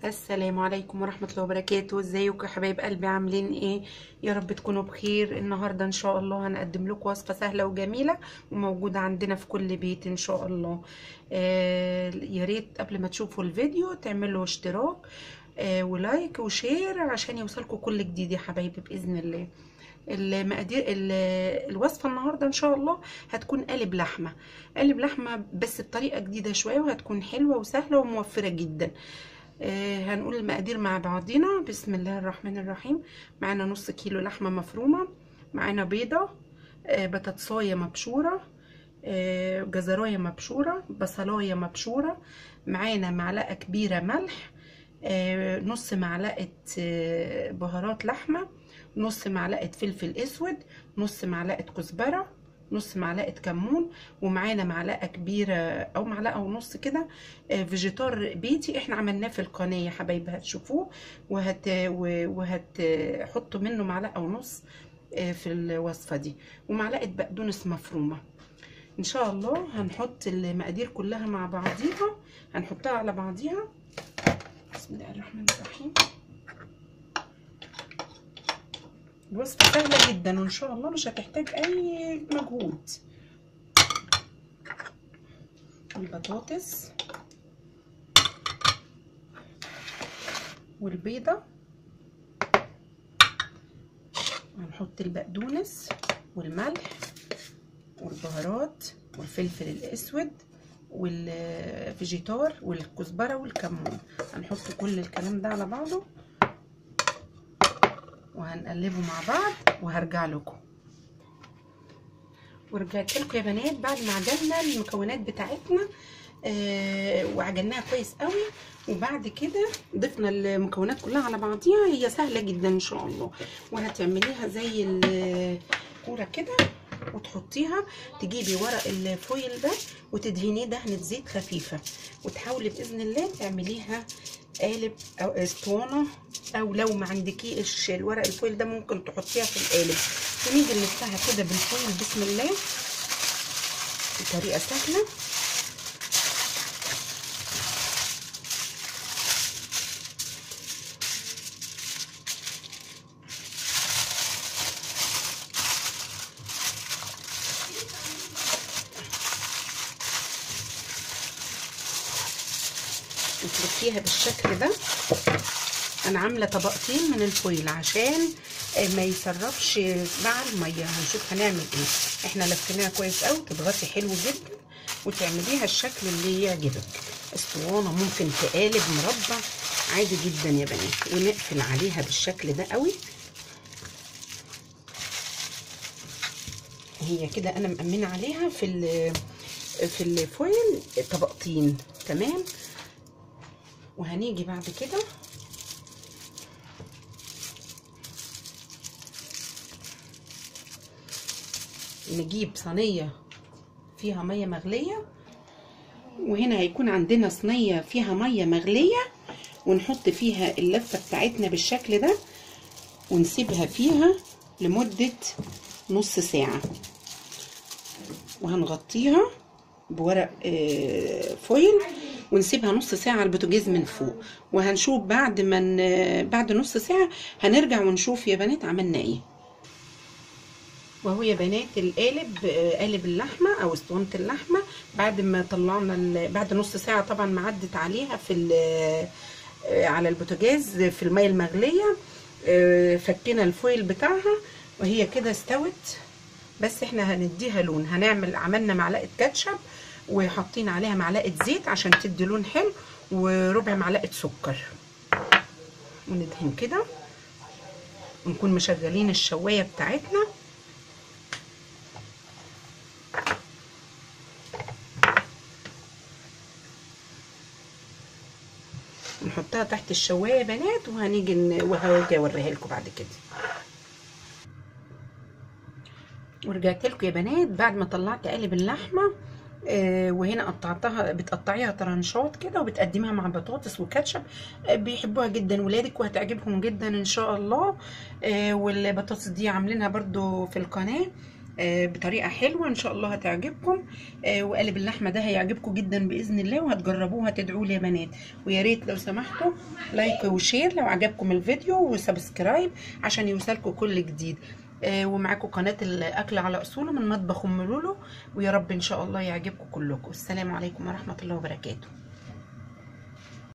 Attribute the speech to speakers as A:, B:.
A: السلام عليكم ورحمة الله وبركاته. ازيكم يا حبايب قلبي؟ عاملين ايه؟ يا رب تكونوا بخير. النهاردة ان شاء الله هنقدم لكم وصفة سهلة وجميلة وموجودة عندنا في كل بيت ان شاء الله. يا ريت قبل ما تشوفوا الفيديو تعملوا اشتراك ولايك وشير عشان يوصلكم كل جديد يا حبايبي بإذن الله. المقادير الوصفه النهارده ان شاء الله هتكون قالب لحمه بس بطريقه جديده شويه، وهتكون حلوه وسهله وموفره جدا. هنقول المقادير مع بعضينا. بسم الله الرحمن الرحيم. معانا نص كيلو لحمه مفرومه، معانا بيضه، بطاطسايه مبشوره، جزرايه مبشوره، بصلايه مبشوره، معانا معلقه كبيره ملح، نص معلقه بهارات لحمه، نص معلقه فلفل اسود، نص معلقه كزبره، نص معلقه كمون، ومعانا معلقه كبيره او معلقه ونص كده فيجيتار بيتي احنا عملناه في القناه يا حبايبي، هتشوفوه وهتحطوا منه معلقه ونص في الوصفه دي، ومعلقه بقدونس مفرومه. ان شاء الله هنحط المقادير كلها مع بعضيها، هنحطها على بعضيها. بسم الله الرحمن الرحيم. الوصفه سهله جدا وان شاء الله مش هتحتاج اي مجهود. البطاطس والبيضه، هنحط البقدونس والملح والبهارات والفلفل الاسود والفيجيتار والكزبره والكمون. هنحط كل الكلام ده على بعضه وهنقلبه مع بعض وهرجع لكم. ورجعت لكم يا بنات بعد ما عجننا المكونات بتاعتنا وعجناها كويس قوي، وبعد كده ضفنا المكونات كلها على بعضيها. هي سهله جدا ان شاء الله، وهتعمليها زي الكوره كده وتحطيها، تجيبي ورق الفويل ده وتدهنيه دهنه زيت خفيفه، وتحاولي باذن الله تعمليها قالب او اسطوانه، او لو ما عندكيش الورق الفويل ده ممكن تحطيها في القالب، ونيجي نلفها كده بالفويل بسم الله بطريقه سهله. وتلفيها بالشكل ده. انا عامله طبقتين من الفويل عشان ما يسربش مع الميه. هنشوف هنعمل ايه. احنا لفيناها كويس قوي، تضغطي حلو جدا وتعمليها الشكل اللي يعجبك، اسطوانه ممكن تقالب مربع عادي جدا يا بنات، ونقفل عليها بالشكل ده قوي. هي كده انا مأمنه عليها في الفويل طبقتين تمام. وهنيجي بعد كده نجيب صينيه فيها ميه مغليه، وهنا هيكون عندنا صينيه فيها ميه مغليه، ونحط فيها اللفه بتاعتنا بالشكل ده ونسيبها فيها لمده نص ساعه، وهنغطيها بورق فويل ونسيبها نص ساعه على البوتاجاز من فوق. وهنشوف بعد نص ساعه هنرجع ونشوف يا بنات عملنا ايه. وهو يا بنات قالب اللحمه او اسطوانه اللحمه بعد ما طلعنا بعد نص ساعه طبعا ما عدت عليها على البوتاجاز في الميه المغليه، فكينا الفويل بتاعها وهي كده استوت. بس احنا هنديها لون، عملنا معلقه كاتشب وحاطين عليها معلقه زيت عشان تدي لون حلو، وربع معلقه سكر، وندهن كده ونكون مشغلين الشوايه بتاعتنا. نحطها تحت الشوايه يا بنات، وهاجي اوريها لكم بعد كده. ورجعت لكم يا بنات بعد ما طلعت قالب اللحمه، وهنا بتقطعيها طرنشات كده وبتقدميها مع بطاطس وكاتشب. بيحبوها جدا ولادك وهتعجبهم جدا ان شاء الله. والبطاطس دي عاملينها برضو في القناه، بطريقه حلوه ان شاء الله هتعجبكم. وقالب اللحمه ده هيعجبكم جدا باذن الله، وهتجربوه وهتدعوا لي يا بنات. ويا ريت لو سمحتوا لايك وشير لو عجبكم الفيديو، وسبسكرايب عشان يوصلكم كل جديد. ومعاكم قناه الاكل على اصوله من مطبخ ام لولو، ويا رب ان شاء الله يعجبكم كلكم. السلام عليكم ورحمه الله وبركاته.